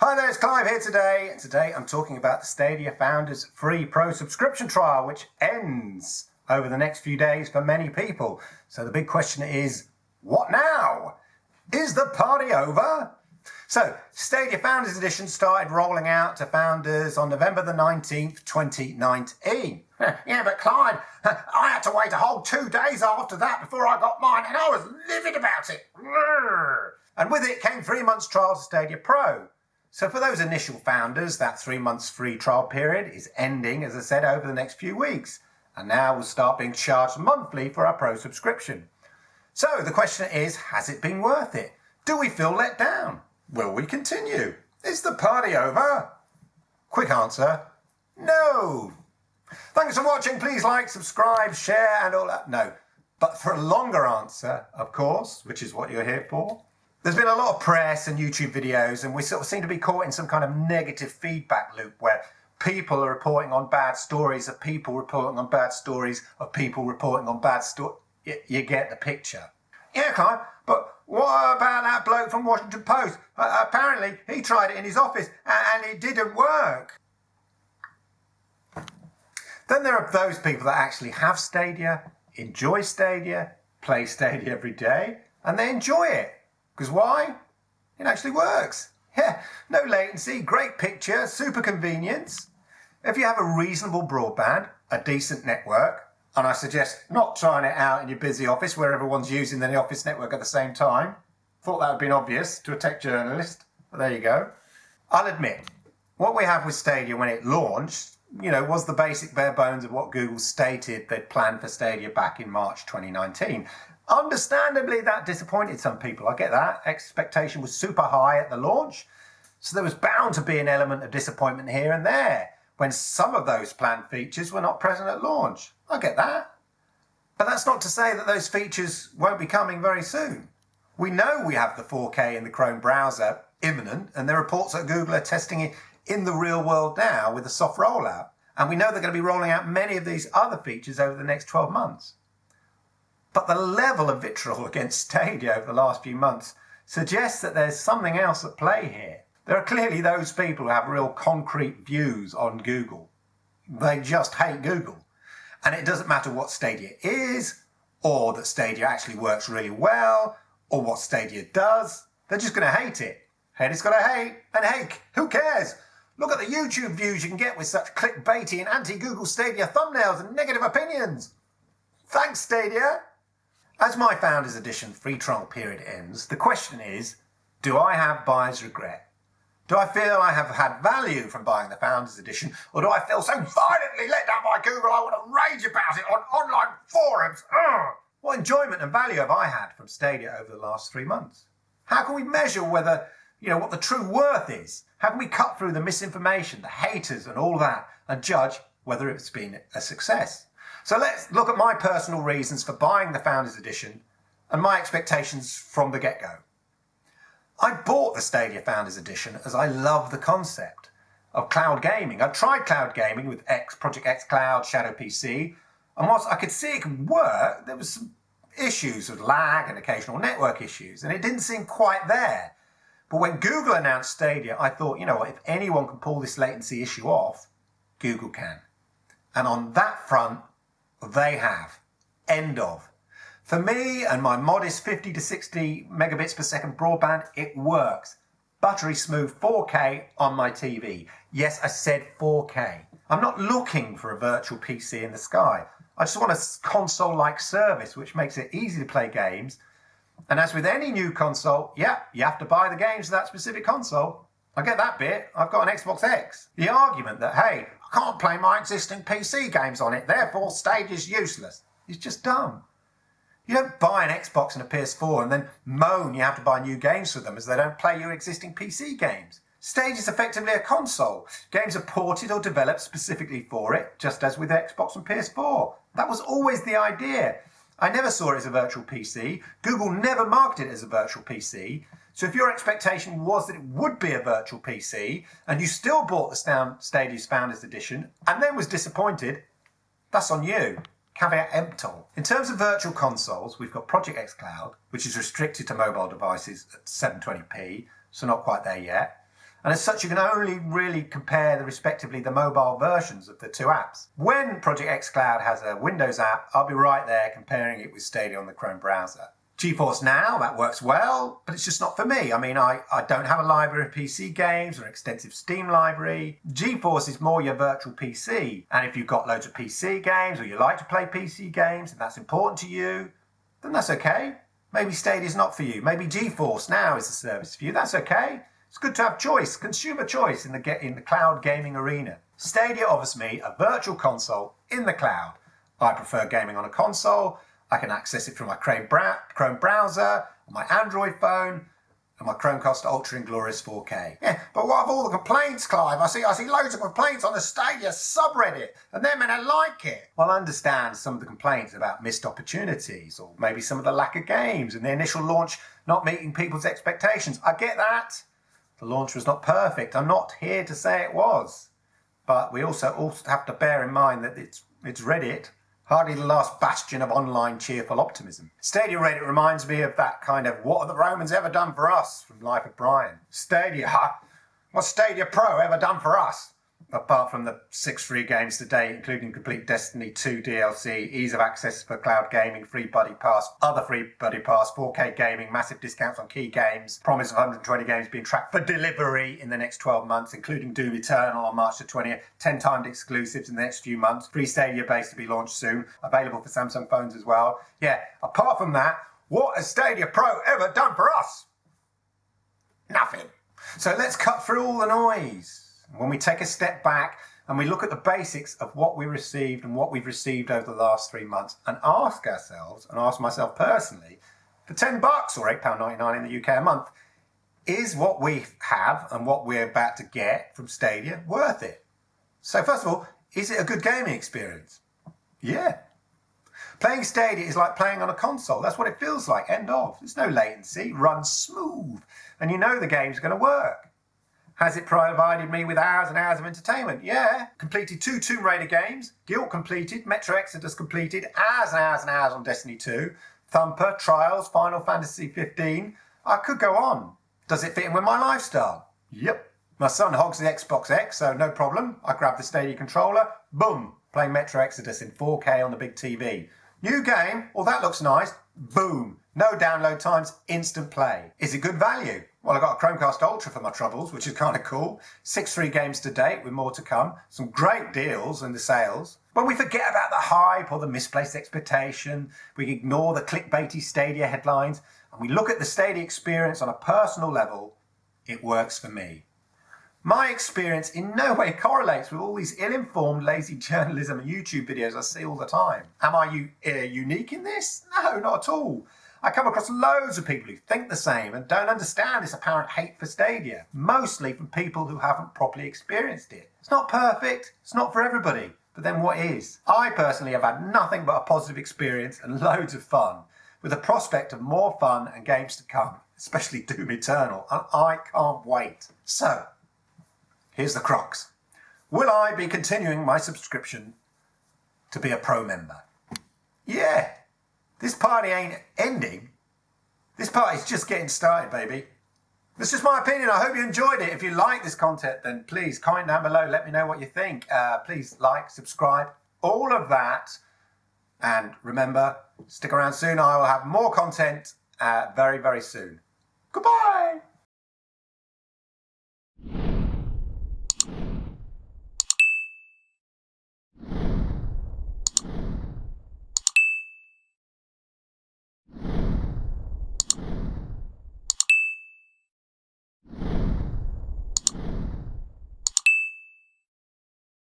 Hi there, it's Clive here today. Today I'm talking about the Stadia Founders free pro subscription trial, which ends over the next few days for many people. So the big question is, what now? Is the party over? So Stadia Founders Edition started rolling out to founders on November the 19th, 2019. Yeah, but Clive, I had to wait a whole 2 days after that before I got mine, and I was livid about it. And with it came 3 months trial to Stadia Pro. So for those initial founders, that 3 months free trial period is ending, as I said, over the next few weeks. And now we'll start being charged monthly for our pro subscription. So the question is, has it been worth it? Do we feel let down? Will we continue? Is the party over? Quick answer, no. Thanks for watching. Please like, subscribe, share and all that. No. But for a longer answer, of course, which is what you're here for, there's been a lot of press and YouTube videos, and we sort of seem to be caught in some kind of negative feedback loop where people are reporting on bad stories of people reporting on bad stories of people reporting on bad stories. You get the picture. Yeah, Clive, but what about that bloke from Washington Post? Apparently, he tried it in his office and it didn't work. Then there are those people that actually have Stadia, enjoy Stadia, play Stadia every day, and they enjoy it. Because why? It actually works. Yeah, no latency, great picture, super convenience. If you have a reasonable broadband, a decent network, and I suggest not trying it out in your busy office where everyone's using the office network at the same time. Thought that would have been obvious to a tech journalist, but there you go. I'll admit, what we have with Stadia when it launched, was the basic bare bones of what Google stated they'd planned for Stadia back in March 2019. Understandably, that disappointed some people. I get that. Expectation was super high at the launch, so there was bound to be an element of disappointment here and there when some of those planned features were not present at launch. I get that. But that's not to say that those features won't be coming very soon. We know we have the 4K in the Chrome browser imminent, and there are reports that Google are testing it in the real world now with a soft rollout. And we know they're going to be rolling out many of these other features over the next 12 months. But the level of vitriol against Stadia over the last few months suggests that there's something else at play here. There are clearly those people who have real concrete views on Google. They just hate Google. And it doesn't matter what Stadia is, or that Stadia actually works really well, or what Stadia does. They're just going to hate it. Haters gotta hate, and hey, who cares? Look at the YouTube views you can get with such clickbaity and anti-Google Stadia thumbnails and negative opinions. Thanks, Stadia. As my Founders Edition free trial period ends, the question is, do I have buyer's regret? Do I feel I have had value from buying the Founders Edition, or do I feel so violently let down by Google I want to rage about it on online forums? Ugh! What enjoyment and value have I had from Stadia over the last 3 months? How can we measure whether, what the true worth is? How can we cut through the misinformation, the haters and all that, and judge whether it's been a success? So let's look at my personal reasons for buying the Founders Edition and my expectations from the get-go. I bought the Stadia Founders Edition as I love the concept of cloud gaming. I tried cloud gaming with Project X Cloud, Shadow PC, and whilst I could see it could work, there was some issues with lag and occasional network issues, and it didn't seem quite there. But when Google announced Stadia, I thought, if anyone can pull this latency issue off, Google can. And on that front, they have. End of. For me and my modest 50 to 60 megabits per second broadband, it works. Buttery smooth 4K on my TV. Yes, I said 4K. I'm not looking for a virtual PC in the sky. I just want a console-like service which makes it easy to play games. And as with any new console, you have to buy the games for that specific console. I get that bit. I've got an Xbox X. The argument that, hey, I can't play my existing PC games on it, therefore Stadia's useless, is just dumb. You don't buy an Xbox and a PS4 and then moan you have to buy new games for them as they don't play your existing PC games. Stadia is effectively a console. Games are ported or developed specifically for it, just as with Xbox and PS4. That was always the idea. I never saw it as a virtual PC. Google never marketed it as a virtual PC. So if your expectation was that it would be a virtual PC and you still bought the Stadia's Founders Edition and then was disappointed, that's on you. Caveat emptor. In terms of virtual consoles, we've got Project X Cloud, which is restricted to mobile devices at 720p, so not quite there yet. And as such, you can only really compare respectively the mobile versions of the two apps. When Project xCloud has a Windows app, I'll be right there comparing it with Stadia on the Chrome browser. GeForce Now, that works well, but it's just not for me. I mean, I don't have a library of PC games or an extensive Steam library. GeForce is more your virtual PC. And if you've got loads of PC games or you like to play PC games and that's important to you, then that's okay. Maybe Stadia is not for you. Maybe GeForce Now is the service for you. That's okay. It's good to have choice, consumer choice in the cloud gaming arena. Stadia offers me a virtual console in the cloud. I prefer gaming on a console. I can access it from my Chrome browser, on my Android phone, and my Chromecast Ultra in glorious 4K. Yeah, but what of all the complaints, Clive? I see loads of complaints on the Stadia subreddit, and they're meant to like it. Well, I understand some of the complaints about missed opportunities, or maybe some of the lack of games, and the initial launch not meeting people's expectations. I get that. The launch was not perfect. I'm not here to say it was. But we also have to bear in mind that it's Reddit. Hardly the last bastion of online cheerful optimism. Stadia Reddit reminds me of that kind of "what have the Romans ever done for us" from Life of Brian. Stadia, huh? What's Stadia Pro ever done for us? Apart from the 6 free games to date, including complete Destiny 2 DLC, ease of access for cloud gaming, free buddy pass, other free buddy pass, 4K gaming, massive discounts on key games, promise of 120 games being tracked for delivery in the next 12 months, including Doom Eternal on March the 20th, 10 timed exclusives in the next few months, free Stadia base to be launched soon, available for Samsung phones as well. Yeah, apart from that, what has Stadia Pro ever done for us? Nothing. So let's cut through all the noise. When we take a step back and we look at the basics of what we received and what we've received over the last 3 months and ask ourselves, and ask myself personally, for $10 or £8.99 in the UK a month, is what we have and what we're about to get from Stadia worth it? So first of all, is it a good gaming experience? Yeah. Playing Stadia is like playing on a console. That's what it feels like, end of. There's no latency, runs smooth, and you know the game's going to work. Has it provided me with hours and hours of entertainment? Yeah. Completed 2 Tomb Raider games, Guilt completed, Metro Exodus completed, hours and hours and hours on Destiny 2, Thumper, Trials, Final Fantasy 15. I could go on. Does it fit in with my lifestyle? Yep. My son hogs the Xbox X, so no problem. I grab the Stadia controller, boom, playing Metro Exodus in 4K on the big TV. New game, well that looks nice, boom. No download times, instant play. Is it good value? Well, I got a Chromecast Ultra for my troubles, which is kind of cool. 6 free games to date with more to come. Some great deals in the sales. When we forget about the hype or the misplaced expectation, we ignore the clickbaity Stadia headlines, and we look at the Stadia experience on a personal level, it works for me. My experience in no way correlates with all these ill-informed, lazy journalism and YouTube videos I see all the time. Am I unique in this? No, not at all. I come across loads of people who think the same and don't understand this apparent hate for Stadia, mostly from people who haven't properly experienced it. It's not perfect, it's not for everybody, but then what is? I personally have had nothing but a positive experience and loads of fun, with the prospect of more fun and games to come, especially Doom Eternal, and I can't wait. So, here's the crux. Will I be continuing my subscription to be a Pro member? Yeah. This party ain't ending. This party's just getting started, baby. That's just my opinion. I hope you enjoyed it. If you like this content, then please comment down below. Let me know what you think. Please like, subscribe, all of that. And remember, stick around soon. I will have more content very, very soon. Goodbye.